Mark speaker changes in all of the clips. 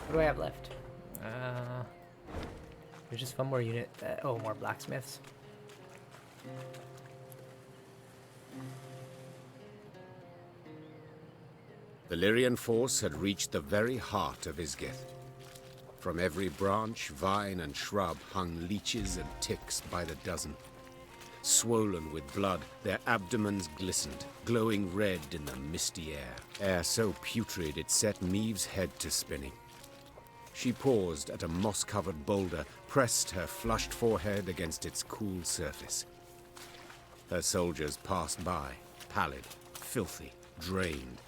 Speaker 1: What do I have left? There's just one more unit. Oh, more blacksmiths.
Speaker 2: The Lyrian force had reached the very heart of Isgith. From every branch, vine, and shrub hung leeches and ticks by the dozen. Swollen with blood, their abdomens glistened, glowing red in the misty air so putrid it set Meve's head to spinning. She paused at a moss-covered boulder, pressed her flushed forehead against its cool surface. Her soldiers passed by, pallid, filthy, drained.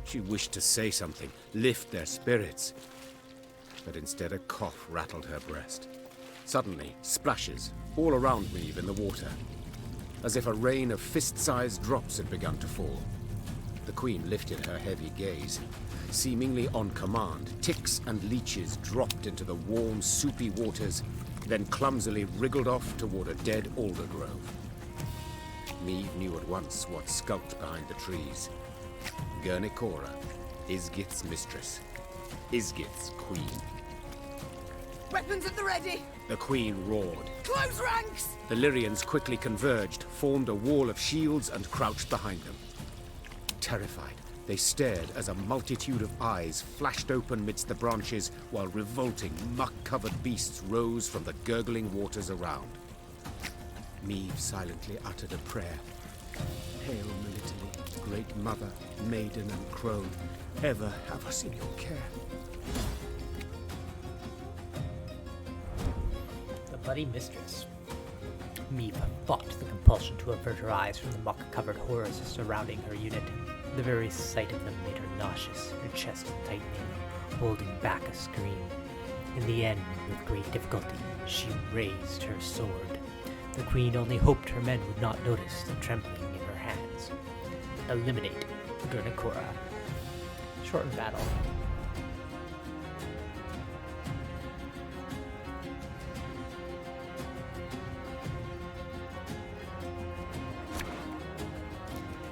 Speaker 2: She wished to say something, lift their spirits, but instead a cough rattled her breast. Suddenly, splashes all around Meve in the water, as if a rain of fist-sized drops had begun to fall. The Queen lifted her heavy gaze. Seemingly on command, ticks and leeches dropped into the warm, soupy waters, then clumsily wriggled off toward a dead alder grove. Meve knew at once what skulked behind the trees. Gernichora, Isgith's mistress, Isgith's queen.
Speaker 3: Weapons at the ready!
Speaker 2: The Queen roared.
Speaker 3: Close ranks!
Speaker 2: The Lyrians quickly converged, formed a wall of shields, and crouched behind them. Terrified, they stared as a multitude of eyes flashed open midst the branches, while revolting, muck-covered beasts rose from the gurgling waters around. Meve silently uttered a prayer. Hail, Melitele, great mother, maiden and crone, ever have us in your care.
Speaker 1: The Bloody Mistress. Meve fought the compulsion to avert her eyes from the muck-covered horrors surrounding her unit. The very sight of them made her nauseous, her chest tightening, holding back a scream. In the end, with great difficulty, she raised her sword. The Queen only hoped her men would not notice the trembling in her hands. Eliminate Gernichora. Shorten battle.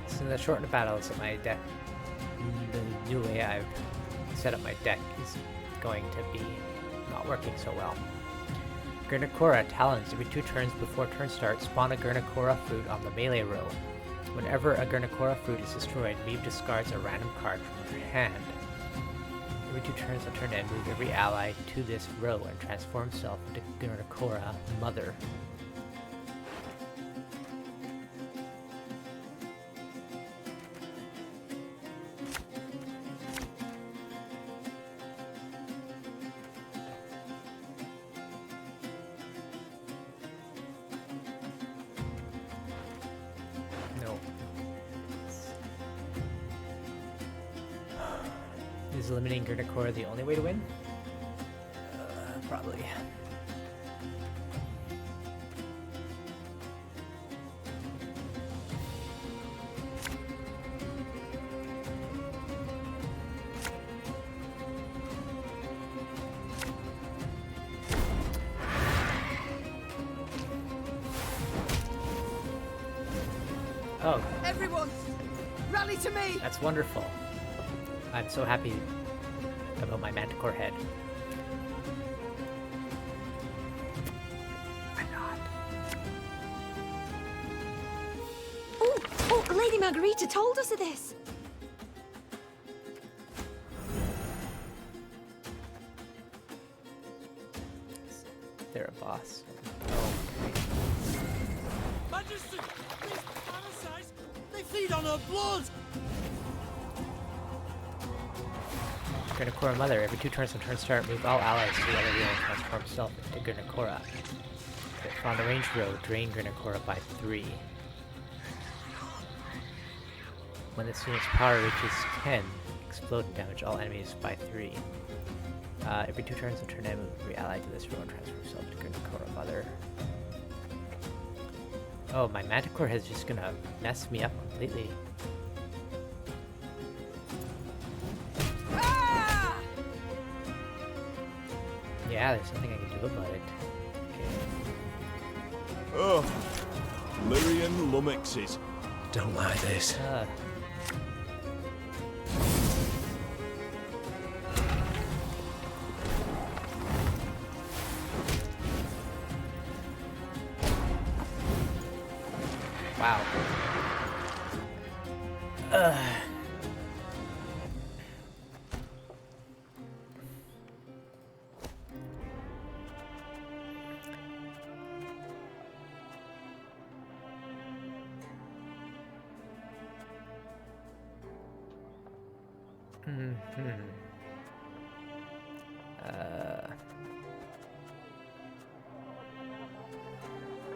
Speaker 1: So the shortened battle is that my deck, the new way I've set up my deck is going to be not working so well. Gernichora talons every 2 turns before turn start spawn a Gernichora fruit on the melee row. Whenever a Gernichora fruit is destroyed, Meve discards a random card from her hand. Every 2 turns on turn end, move every ally to this row and transform himself into Gernichora Mother. Is eliminating Gernichora the only way to win? Probably. Oh.
Speaker 3: Everyone, rally to me!
Speaker 1: That's wonderful. I'm so happy about my Manticore head. I'm not.
Speaker 4: Oh, Lady Margarita told us of this.
Speaker 1: They're a boss.
Speaker 5: Majesty, these parasites, they feed on her blood!
Speaker 1: Gernichora Mother. Every 2 turns on turn start, move all allies to the other wheel and transform himself into Gernichora. On the range row, drain Gernichora by 3. When this unit's power reaches 10, explode and damage all enemies by 3. Every 2 turns on turn end, move every ally to this row and transform himself to Gernichora Mother. Oh, my Manticore is just gonna mess me up completely. Yeah, there's nothing I can do about it. Okay.
Speaker 6: Oh, Lyrian lummoxes.
Speaker 7: Don't like this.
Speaker 1: Wow.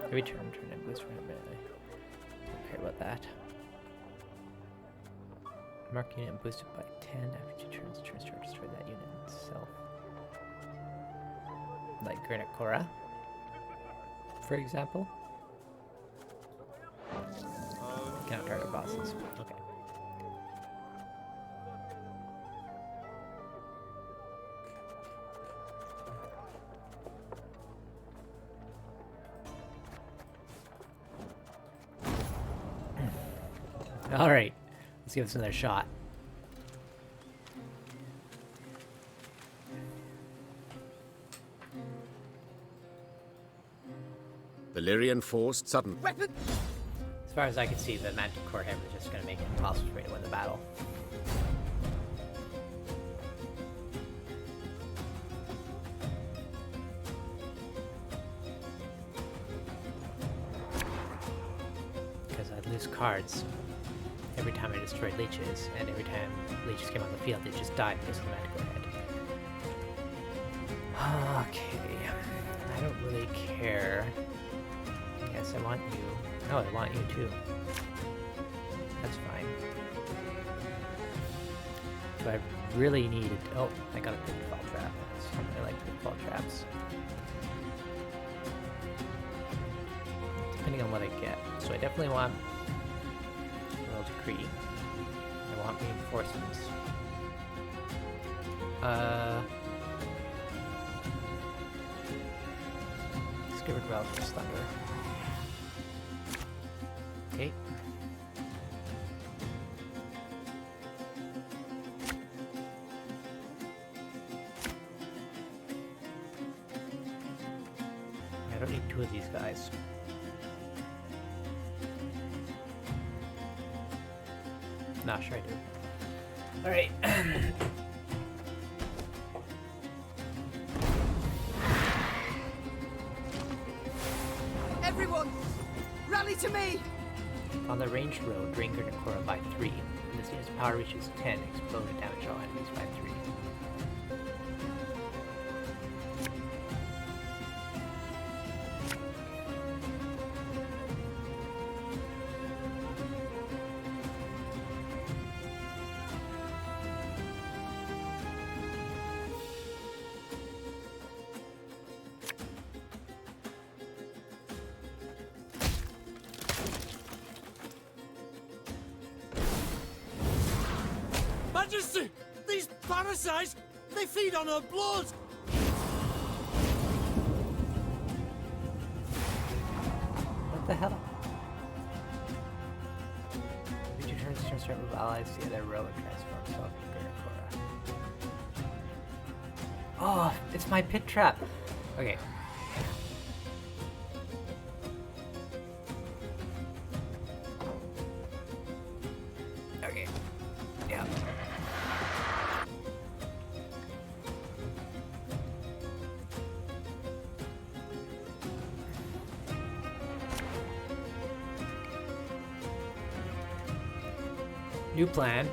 Speaker 1: Every turn and boost for a minute. Don't care about that. Mark unit boosted by 10 after 2 turns. Turns to destroy that unit itself. Like Gernichora, for example. Cannot target bosses. Okay. All right, let's give this another shot.
Speaker 2: The Lyrian force suddenly.
Speaker 3: Weapon!
Speaker 1: As far as I can see, the Manticore Hammer is just going to make it impossible for me to win the battle. Because I'd lose cards every time I destroyed leeches, and every time leeches came on the field, they just died because of the Manticore head. Okay, I don't really care. Yes, I want you. Oh, I want you too. That's fine. Do I really need it? Oh, I got a pitfall trap. I like pitfall traps. Depending on what I get. So I definitely want Royal Decree. I want reinforcements. Let's get rid of Religious Thunder. Okay. I don't need 2 of these guys. Nah, sure I do. Alright.
Speaker 3: Everyone, rally to me!
Speaker 1: On the ranged road, drain Gernichora by 3. When this unit's power reaches 10, explode and damage all enemies by 3.
Speaker 5: Majesty! These parasites! They feed on her blood!
Speaker 1: What the hell? Every 2 turns, start with allies, the other row and transform itself into Gernichora. Oh, it's my pit trap! Okay. Okay. Yeah. New plan.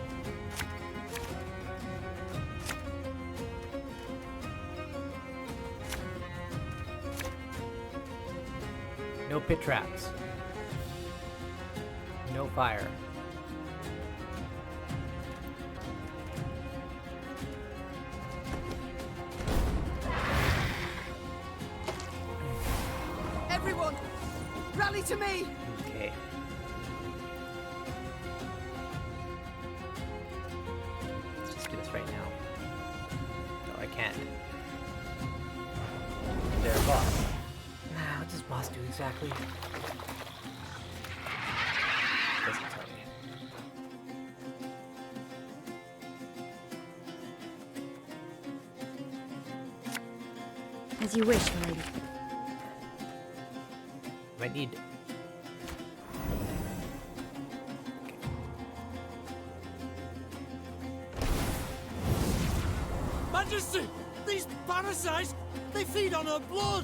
Speaker 1: No pit traps. No fire.
Speaker 3: Everyone, rally to me!
Speaker 1: Okay. Let's just do this right now. No, I can't. There, boss. What does boss do exactly? Doesn't tell me.
Speaker 4: As you wish, lady.
Speaker 1: Might need
Speaker 5: Majesty! These parasites, they feed on her blood!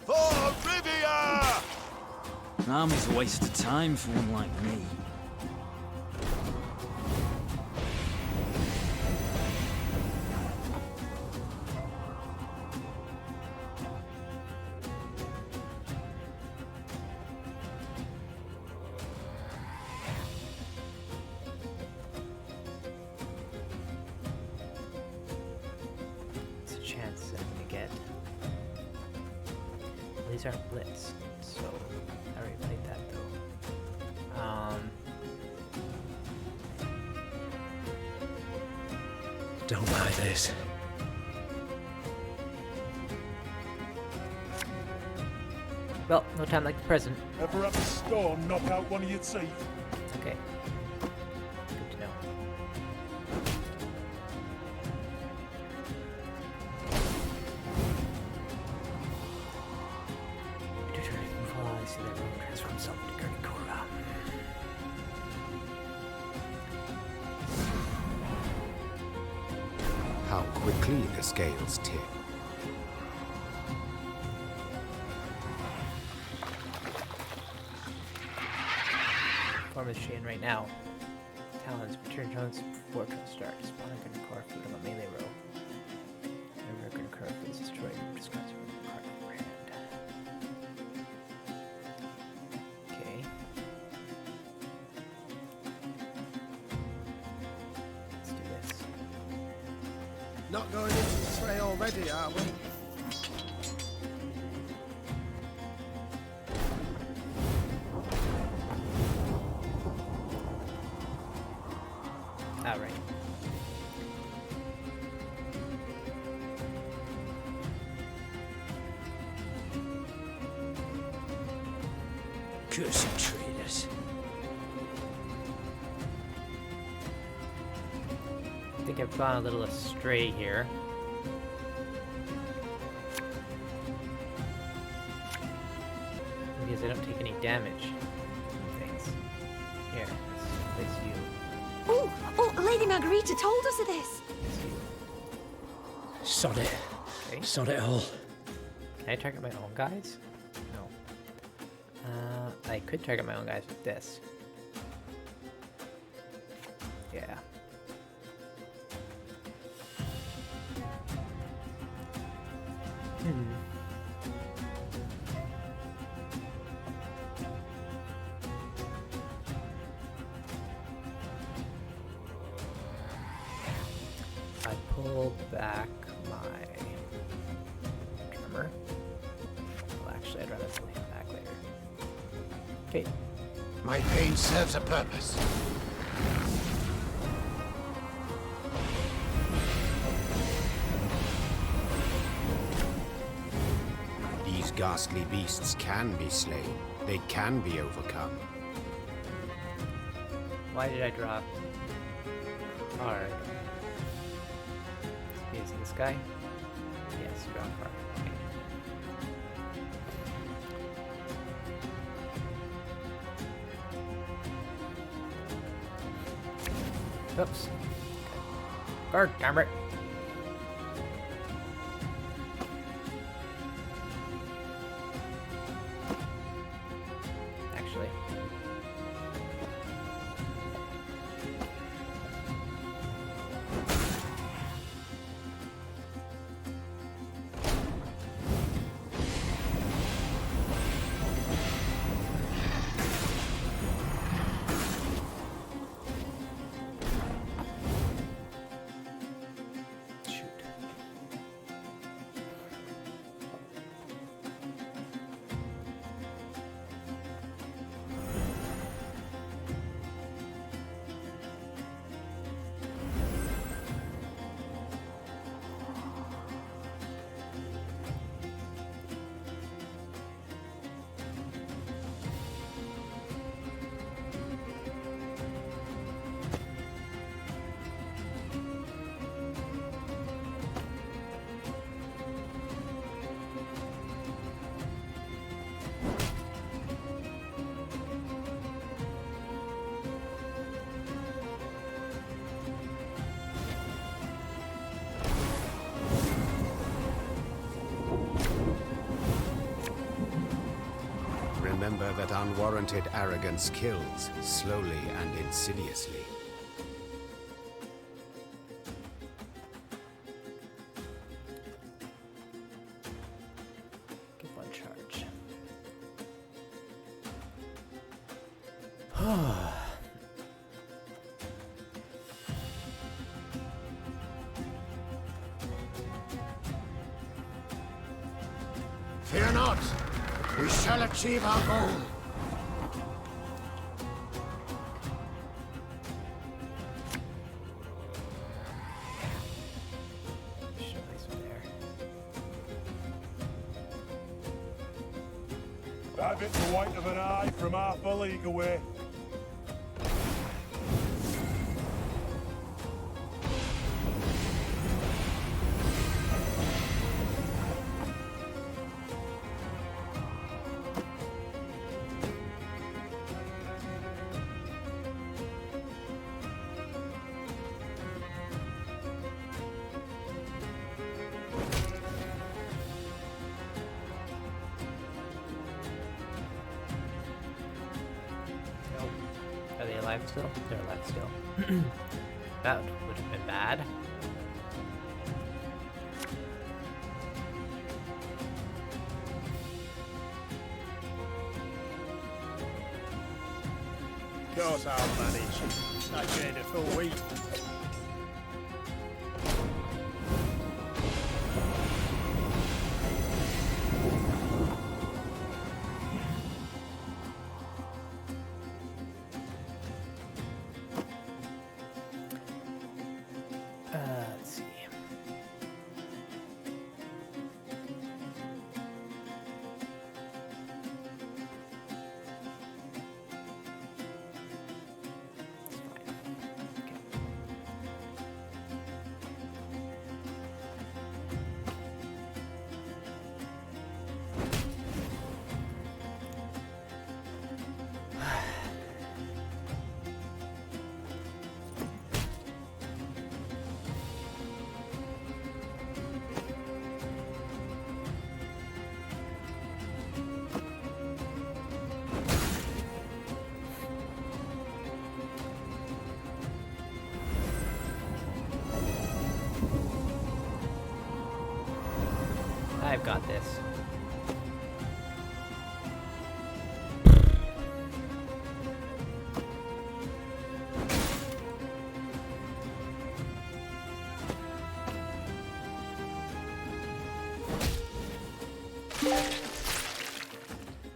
Speaker 6: For Rivia!
Speaker 7: An army's a waste of time for one like me.
Speaker 1: It's a chance I'm gonna get. These aren't blitz, so I already played that though.
Speaker 8: Don't buy this.
Speaker 1: Well, no time like the present.
Speaker 6: Ever have a storm knock out one of your teeth?
Speaker 1: Okay. Good to know. I see that room transform itself to Gernichora.
Speaker 2: How quickly the scales tip.
Speaker 1: Performance chain right now. Talons, return talents before turn start. Spawn a Gernichora food on a melee row. Whenever a Gernichora food is destroyed, you discard a card from your hand. Okay. Let's do this.
Speaker 3: Not going into the fray already, are we?
Speaker 1: Alright.
Speaker 7: Cursed traitors.
Speaker 1: I think I've gone a little astray here. Because I don't take any damage from things. Here, let's place you.
Speaker 4: Oh, Lady Margarita told us of this.
Speaker 1: Place you.
Speaker 8: Sod it.
Speaker 1: Okay.
Speaker 8: Sod it all.
Speaker 1: Can I target my own guys? No. I could target my own guys with this. Yeah. I pull back my drummer. Well, actually, I'd rather pull him back later. Okay.
Speaker 2: My pain serves a purpose. These ghastly beasts can be slain. They can be overcome.
Speaker 1: Why did I draw a card? Is this guy? Yes, draw a card. Okay. Oops. Guard, damn it. Actually.
Speaker 2: remember that unwarranted arrogance kills, slowly and insidiously.
Speaker 1: Give one charge.
Speaker 2: Fear not! We shall achieve our goal!
Speaker 6: That bit's the white of an eye from half a league away.
Speaker 1: Are they alive still? They're alive still. That would have been bad.
Speaker 3: Of course I'll manage. I trained a full week.
Speaker 1: Let's see. I've got this.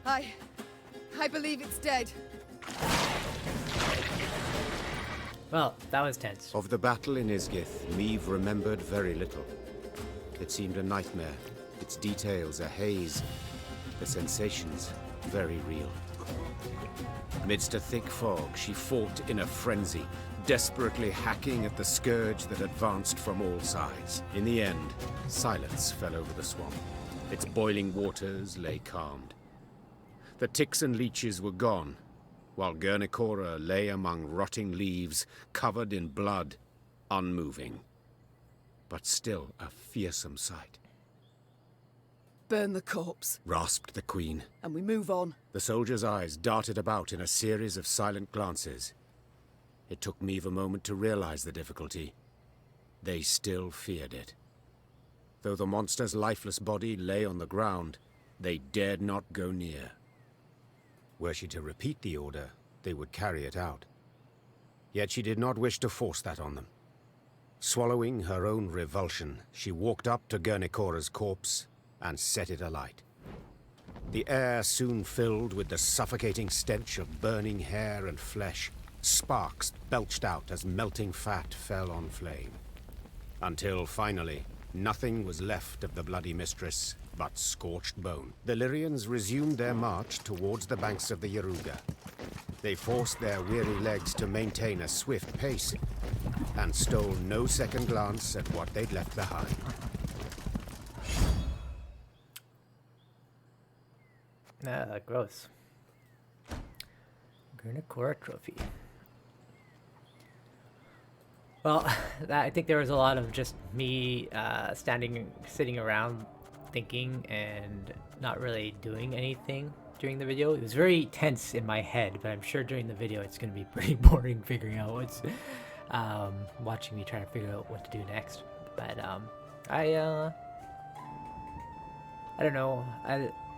Speaker 4: I believe it's dead.
Speaker 1: Well, that was tense.
Speaker 2: Of the battle in Isgith, Meve remembered very little. It seemed a nightmare, its details a haze, the sensations very real. Amidst a thick fog, she fought in a frenzy, desperately hacking at the scourge that advanced from all sides. In the end, silence fell over the swamp. Its boiling waters lay calmed. The ticks and leeches were gone, while Gernichora lay among rotting leaves, covered in blood, unmoving. But still a fearsome sight.
Speaker 4: Burn the corpse,
Speaker 2: Rasped the queen.
Speaker 4: and we move on.
Speaker 2: The soldier's eyes darted about in a series of silent glances. It took Meve a moment to realize the difficulty. They still feared it. Though the monster's lifeless body lay on the ground, they dared not go near. Were she to repeat the order, they would carry it out. Yet she did not wish to force that on them. Swallowing her own revulsion, she walked up to Gernichora's corpse and set it alight. The air soon filled with the suffocating stench of burning hair and flesh. Sparks belched out as melting fat fell on flame. Until finally, nothing was left of the Bloody Mistress but scorched bone. The Lyrians resumed their march towards the banks of the Yaruga. They forced their weary legs to maintain a swift pace and stole no second glance at what they'd left behind.
Speaker 1: Gross. Gernichora Trophy. Well, I think there was a lot of just me sitting around thinking and not really doing anything. during the video. It was very tense in my head, but I'm sure during the video it's going to be pretty boring figuring out what's watching me trying to figure out what to do next. But I don't know.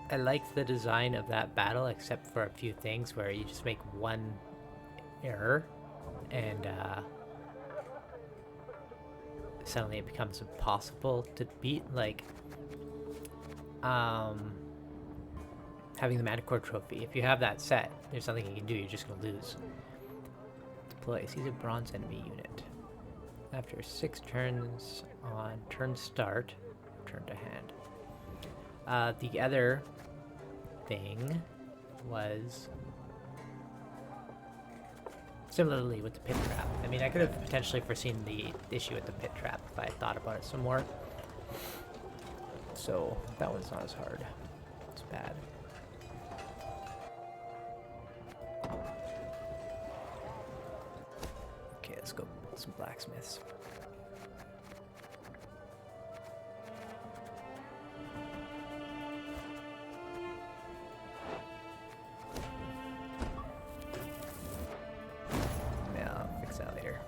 Speaker 1: I liked the design of that battle, except for a few things where you just make one error and suddenly it becomes impossible to beat. Like having the Manticore Trophy. If you have that set, there's nothing you can do. You're just gonna lose. Deploy. Seize a bronze enemy unit. After 6 turns on turn start, turn to hand. The other thing was similarly with the pit trap. I mean, I could have potentially foreseen the issue with the pit trap if I had thought about it some more. So that one's not as hard. It's bad. Okay, let's go build some blacksmiths. Yeah, I'll fix that later.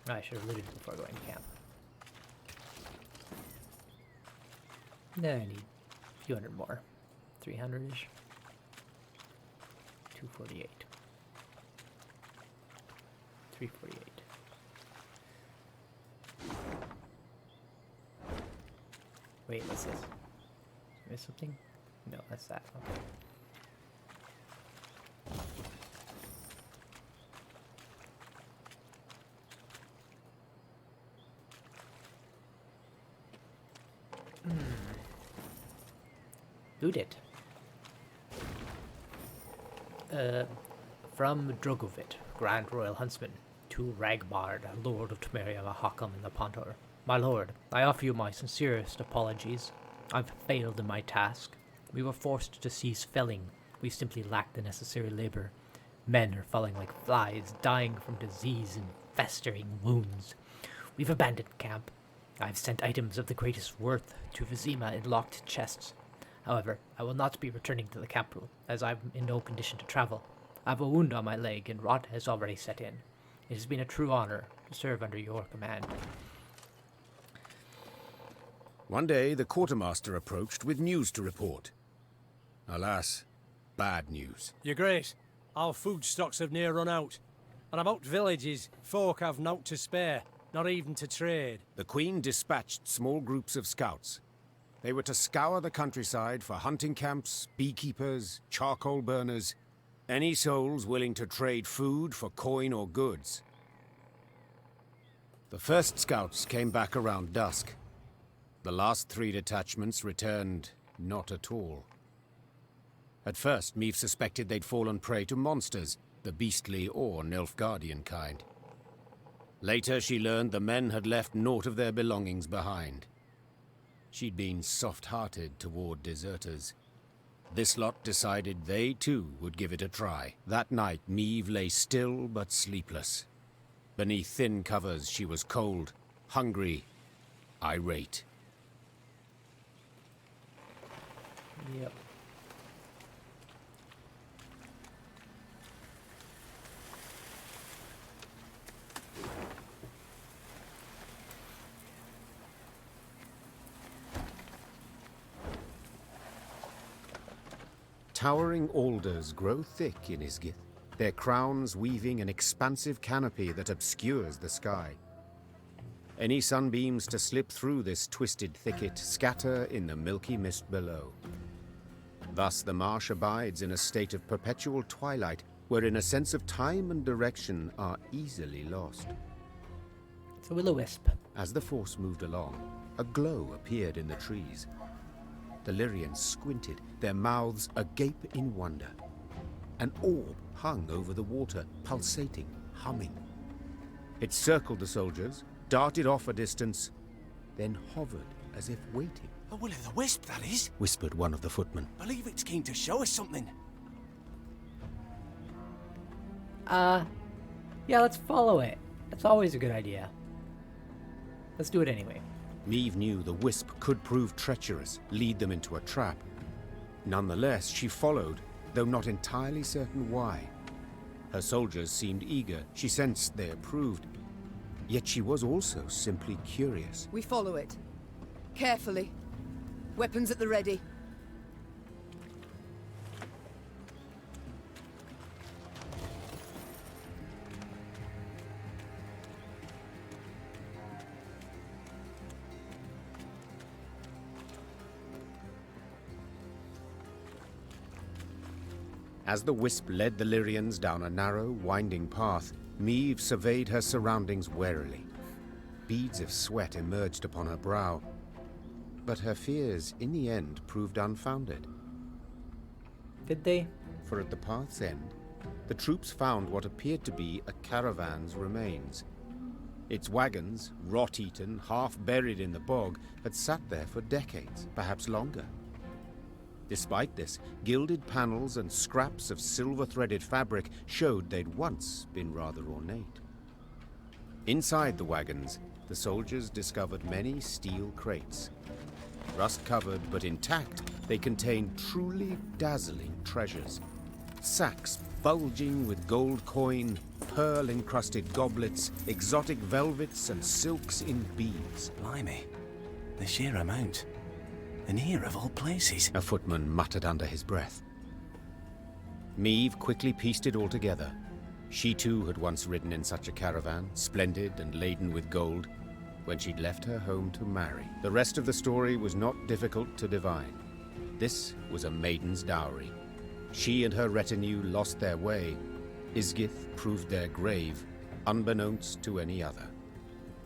Speaker 1: Oh, I should have looted before going to camp. No, I need a few hundred more. 300-ish. 248. 348. Wait, what's this? Did I miss something? No, that's that. Okay. Loot it. From Drogovit, Grand Royal Huntsman, to Ragbard, Lord of Temeria Mahakam in the Pontor. My lord, I offer you my sincerest apologies. I've failed in my task. We were forced to cease felling. We simply lacked the necessary labor. Men are falling like flies, dying from disease and festering wounds. We've abandoned camp. I've sent items of the greatest worth to Vizima in locked chests. However, I will not be returning to the capital, as I'm in no condition to travel. I have a wound on my leg, and rot has already set in. It has been a true honor to serve under your command.
Speaker 2: One day, the quartermaster approached with news to report. Alas, bad news.
Speaker 3: Your Grace, our food stocks have near run out. And about villages, folk have naught to spare, not even to trade.
Speaker 2: The Queen dispatched small groups of scouts. They were to scour the countryside for hunting camps, beekeepers, charcoal burners, any souls willing to trade food for coin or goods. The first scouts came back around dusk. The last 3 detachments returned not at all. At first, Meve suspected they'd fallen prey to monsters, the beastly or Nilfgaardian kind. Later, she learned the men had left naught of their belongings behind. She'd been soft-hearted toward deserters. This lot decided they, too, would give it a try. That night, Meve lay still but sleepless. Beneath thin covers, she was cold, hungry, irate.
Speaker 1: Yep.
Speaker 2: Towering alders grow thick in Isgith, their crowns weaving an expansive canopy that obscures the sky. Any sunbeams to slip through this twisted thicket scatter in the milky mist below. Thus the marsh abides in a state of perpetual twilight, wherein a sense of time and direction are easily lost.
Speaker 1: It's a will-o-wisp.
Speaker 2: As the force moved along, a glow appeared in the trees. The Lyrians squinted, their mouths agape in wonder. An orb hung over the water, pulsating, humming. It circled the soldiers, darted off a distance, then hovered as if waiting.
Speaker 5: A will-o'-the-wisp, that is.
Speaker 2: Whispered one of the footmen.
Speaker 5: Believe it's keen to show us something.
Speaker 1: Yeah, let's follow it. That's always a good idea. Let's do it anyway.
Speaker 2: Meve knew the wisp could prove treacherous, lead them into a trap. Nonetheless, she followed, though not entirely certain why. Her soldiers seemed eager. She sensed they approved. Yet she was also simply curious.
Speaker 9: We follow it. Carefully. Weapons at the ready.
Speaker 2: As the wisp led the Lyrians down a narrow, winding path, Meve surveyed her surroundings warily. Beads of sweat emerged upon her brow, but her fears in the end proved unfounded.
Speaker 1: Did they?
Speaker 2: For at the path's end, the troops found what appeared to be a caravan's remains. Its wagons, rot-eaten, half-buried in the bog, had sat there for decades, perhaps longer. Despite this, gilded panels and scraps of silver-threaded fabric showed they'd once been rather ornate. Inside the wagons, the soldiers discovered many steel crates. Rust-covered but intact, they contained truly dazzling treasures. Sacks bulging with gold coin, pearl-encrusted goblets, exotic velvets and silks in beads.
Speaker 8: Blimey. The sheer amount. And here of all places.
Speaker 2: A footman muttered under his breath. Meve quickly pieced it all together. She too had once ridden in such a caravan, splendid and laden with gold, when she'd left her home to marry. The rest of the story was not difficult to divine. This was a maiden's dowry. She and her retinue lost their way. Isgith proved their grave, unbeknownst to any other.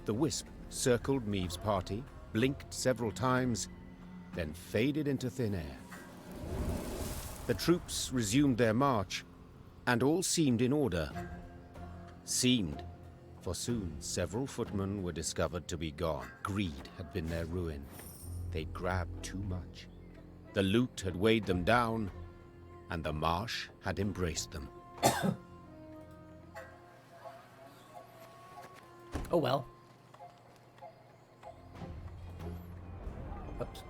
Speaker 2: The wisp circled Meve's party, blinked several times, then faded into thin air. The troops resumed their march, and all seemed in order. Seemed, for soon several footmen were discovered to be gone. Greed had been their ruin. They'd grabbed too much. The loot had weighed them down, and the marsh had embraced them.
Speaker 1: Oh well. Oops.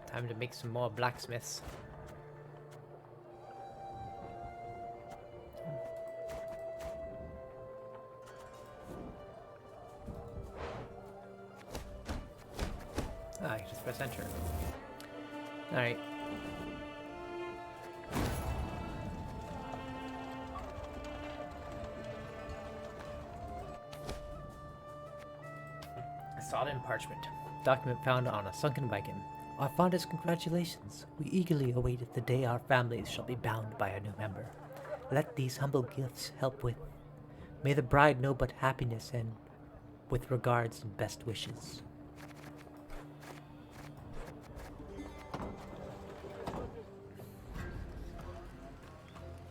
Speaker 1: Time to make some more blacksmiths. Ah, I can just press enter. Alright. Sodden Parchment. Document found on a sunken wagon. Our fondest congratulations. We eagerly awaited the day our families shall be bound by a new member. Let these humble gifts help with. May the bride know but happiness, and with regards and best wishes.